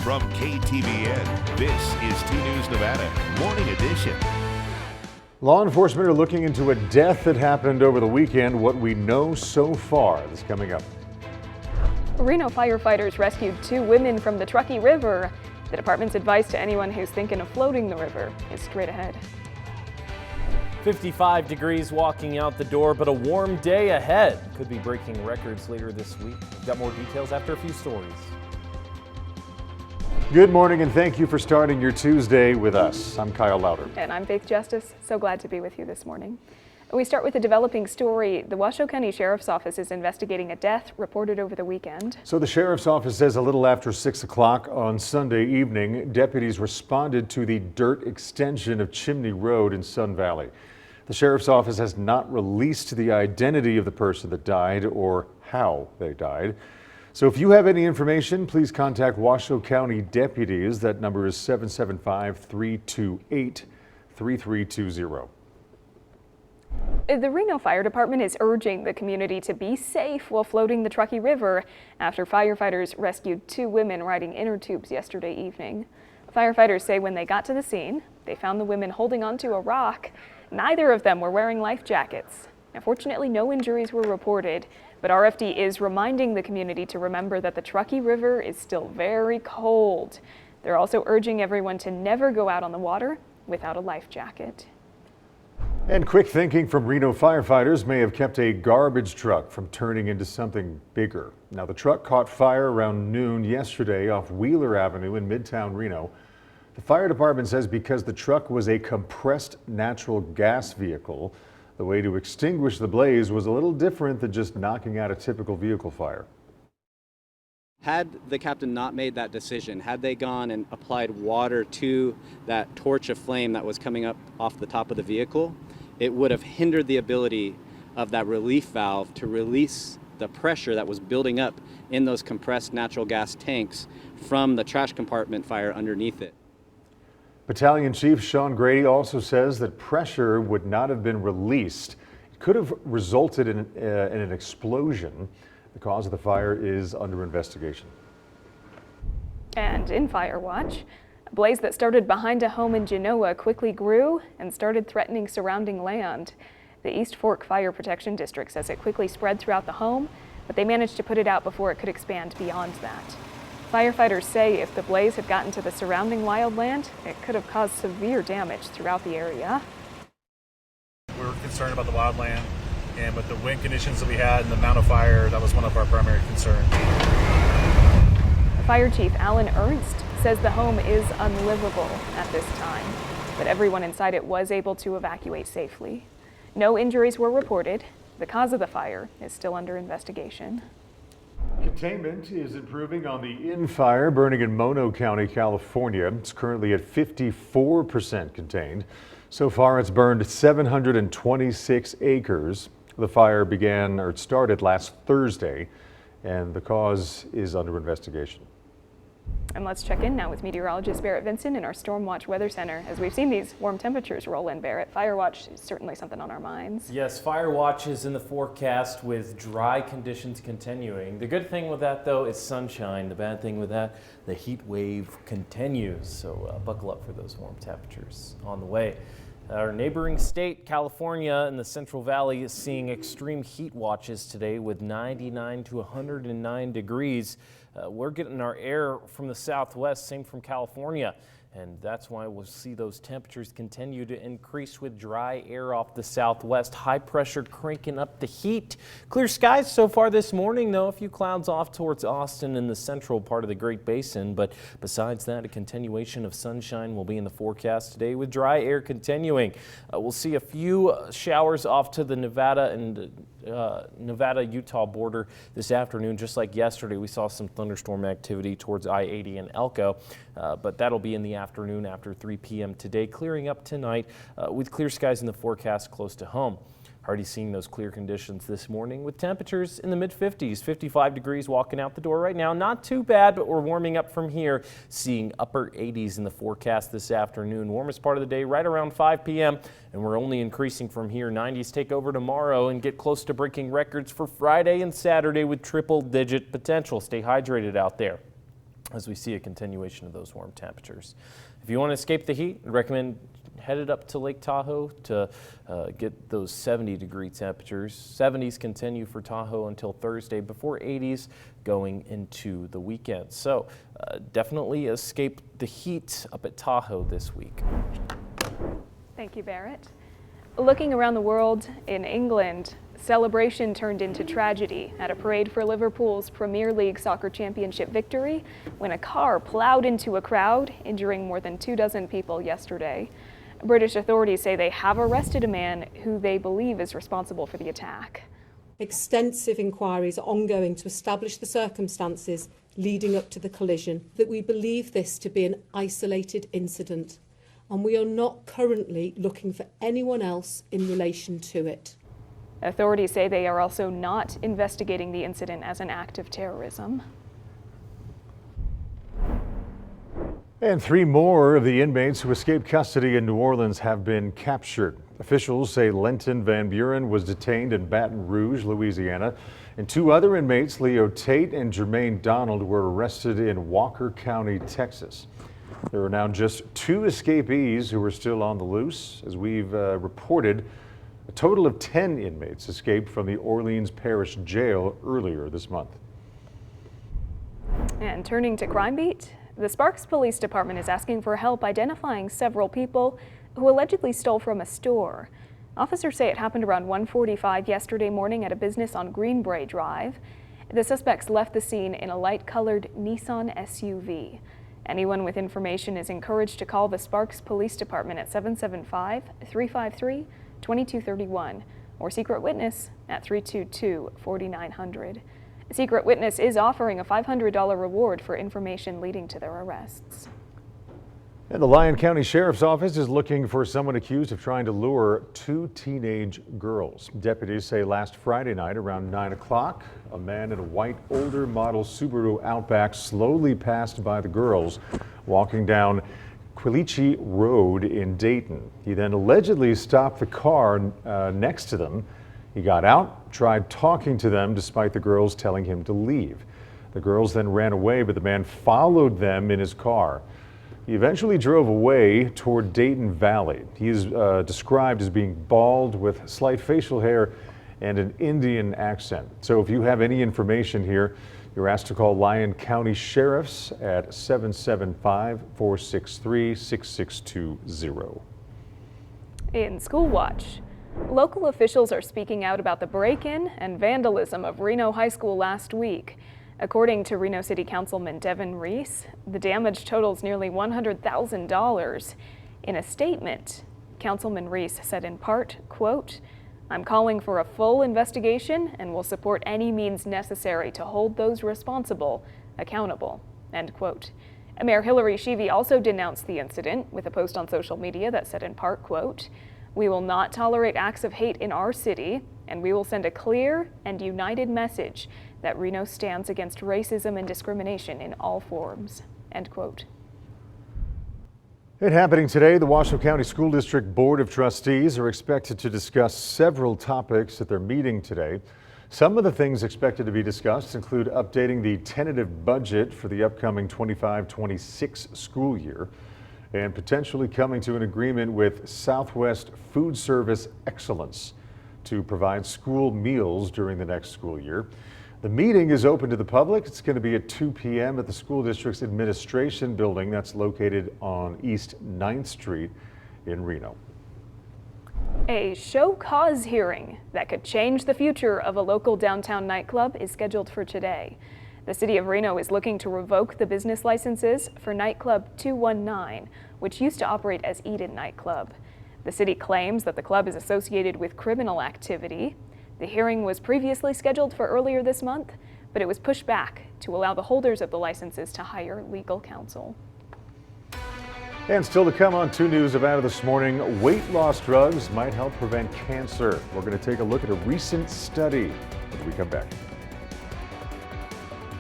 From KTVN, this is 2 News Nevada, Morning Edition. Law enforcement are looking into a death that happened over the weekend. What we know so far is coming up. Reno firefighters rescued 2 women from the Truckee River. The department's advice to anyone who's thinking of floating the river is straight ahead. 55 degrees walking out the door, but a warm day ahead. Could be breaking records later this week. We've got more details after a few stories. Good morning and thank you for starting your Tuesday with us. I'm Kyle Louder. And I'm Faith Justice. So glad to be with you this morning. We start with a developing story. The Washoe County Sheriff's Office is investigating a death reported over the weekend. So the Sheriff's Office says a little after 6 o'clock on Sunday evening, deputies responded to the dirt extension of Chimney Road in Sun Valley. The Sheriff's Office has not released the identity of the person that died or how they died. So if you have any information, please contact Washoe County deputies. That number is 775-328-3320. The Reno Fire Department is urging the community to be safe while floating the Truckee River after firefighters rescued 2 women riding inner tubes yesterday evening. Firefighters say when they got to the scene, they found the women holding onto a rock. Neither of them were wearing life jackets. Now, fortunately, no injuries were reported, but RFD is reminding the community to remember that the Truckee River is still very cold. They're also urging everyone to never go out on the water without a life jacket. And quick thinking from Reno firefighters may have kept a garbage truck from turning into something bigger. Now, the truck caught fire around noon yesterday off Wheeler Avenue in Midtown Reno. The fire department says because the truck was a compressed natural gas vehicle, the way to extinguish the blaze was a little different than just knocking out a typical vehicle fire. Had the captain not made that decision, had they gone and applied water to that torch of flame that was coming up off the top of the vehicle, it would have hindered the ability of that relief valve to release the pressure that was building up in those compressed natural gas tanks from the trash compartment fire underneath it. Battalion Chief Sean Grady also says that pressure would not have been released. It could have resulted in an explosion. The cause of the fire is under investigation. And in Fire Watch, a blaze that started behind a home in Genoa quickly grew and started threatening surrounding land. The East Fork Fire Protection District says it quickly spread throughout the home, but they managed to put it out before it could expand beyond that. Firefighters say if the blaze had gotten to the surrounding wildland, it could have caused severe damage throughout the area. We're concerned about the wildland, and with the wind conditions that we had and the amount of fire, that was one of our primary concerns. Fire Chief Alan Ernst says the home is unlivable at this time, but everyone inside it was able to evacuate safely. No injuries were reported. The cause of the fire is still under investigation. Containment is improving on the Inn fire burning in Mono County, California. It's currently at 54% contained. So far, it's burned 726 acres. The fire started last Thursday, and the cause is under investigation. And let's check in now with meteorologist Barrett Vinson in our Storm Watch Weather Center. As we've seen these warm temperatures roll in, Barrett, Fire Watch is certainly something on our minds. Yes, Fire Watch is in the forecast with dry conditions continuing. The good thing with that, though, is sunshine. The bad thing with that, the heat wave continues. So buckle up for those warm temperatures on the way. Our neighboring state, California, in the Central Valley is seeing extreme heat watches today with 99 to 109 degrees. We're getting our air from the southwest, same from California. And that's why we'll see those temperatures continue to increase with dry air off the southwest. High pressure cranking up the heat. Clear skies so far this morning, though. A few clouds off towards Austin in the central part of the Great Basin. But besides that, a continuation of sunshine will be in the forecast today with dry air continuing. We'll see a few showers off to the Nevada and Nevada-Utah border this afternoon. Just like yesterday, we saw some thunderstorm activity towards I-80 and Elko, but that'll be in the afternoon after 3 p.m. today, clearing up tonight with clear skies in the forecast close to home. Already seeing those clear conditions this morning with temperatures in the mid-50s, 55 degrees walking out the door right now. Not too bad, but we're warming up from here, seeing upper 80s in the forecast this afternoon. Warmest part of the day right around 5 p.m. and we're only increasing from here. 90s take over tomorrow and get close to breaking records for Friday and Saturday with triple-digit potential. Stay hydrated out there. as we see a continuation of those warm temperatures. If you want to escape the heat, I'd recommend headed up to Lake Tahoe to get those 70-degree temperatures. 70s continue for Tahoe until Thursday before 80s going into the weekend. So definitely escape the heat up at Tahoe this week. Thank you, Barrett. Looking around the world, in England, celebration turned into tragedy at a parade for Liverpool's Premier League soccer championship victory when a car plowed into a crowd, injuring more than 24 people yesterday. British authorities say they have arrested a man who they believe is responsible for the attack. Extensive inquiries are ongoing to establish the circumstances leading up to the collision, that we believe this to be an isolated incident, and we are not currently looking for anyone else in relation to it. Authorities say they are also not investigating the incident as an act of terrorism. And 3 more of the inmates who escaped custody in New Orleans have been captured. Officials say Lenton Van Buren was detained in Baton Rouge, Louisiana, and 2 other inmates, Leo Tate and Jermaine Donald, were arrested in Walker County, Texas. There are now just 2 escapees who are still on the loose. As we've reported, a total of 10 inmates escaped from the Orleans Parish Jail earlier this month. And turning to Crime Beat, the Sparks Police Department is asking for help identifying several people who allegedly stole from a store. Officers say it happened around 1:45 yesterday morning at a business on Greenbrae Drive. The suspects left the scene in a light-colored Nissan SUV. Anyone with information is encouraged to call the Sparks Police Department at 775-353-2231 or Secret Witness at 322-4900. Secret Witness is offering a $500 reward for information leading to their arrests. And the Lyon County Sheriff's Office is looking for someone accused of trying to lure 2 teenage girls. Deputies say last Friday night around 9 o'clock, a man in a white older model Subaru Outback slowly passed by the girls walking down Quilichi Road in Dayton. He then allegedly stopped the car next to them. He got out, tried talking to them despite the girls telling him to leave. The girls then ran away, but the man followed them in his car. He eventually drove away toward Dayton Valley. He is described as being bald with slight facial hair and an Indian accent. So if you have any information here, you're asked to call Lyon County Sheriff's at 775-463-6620. In School Watch, local officials are speaking out about the break-in and vandalism of Reno High School last week. According to Reno City Councilman Devin Reese, the damage totals nearly $100,000. In a statement, Councilman Reese said in part, quote, "I'm calling for a full investigation and will support any means necessary to hold those responsible accountable," end quote. Mayor Hillary Sheevey also denounced the incident with a post on social media that said in part, quote, "We will not tolerate acts of hate in our city, and we will send a clear and united message that Reno stands against racism and discrimination in all forms," end quote. It happening today, the Washoe County School District Board of Trustees are expected to discuss several topics at their meeting today. Some of the things expected to be discussed include updating the tentative budget for the upcoming 25-26 school year and potentially coming to an agreement with Southwest Food Service Excellence to provide school meals during the next school year. The meeting is open to the public. It's going to be at 2 p.m. at the school district's administration building that's located on East 9th Street in Reno. A show cause hearing that could change the future of a local downtown nightclub is scheduled for today. The city of Reno is looking to revoke the business licenses for nightclub 219, which used to operate as Eden Nightclub. The city claims that the club is associated with criminal activity. The hearing was previously scheduled for earlier this month, but it was pushed back to allow the holders of the licenses to hire legal counsel. And still to come on 2 News Nevada this morning, weight loss drugs might help prevent cancer. We're going to take a look at a recent study when we come back.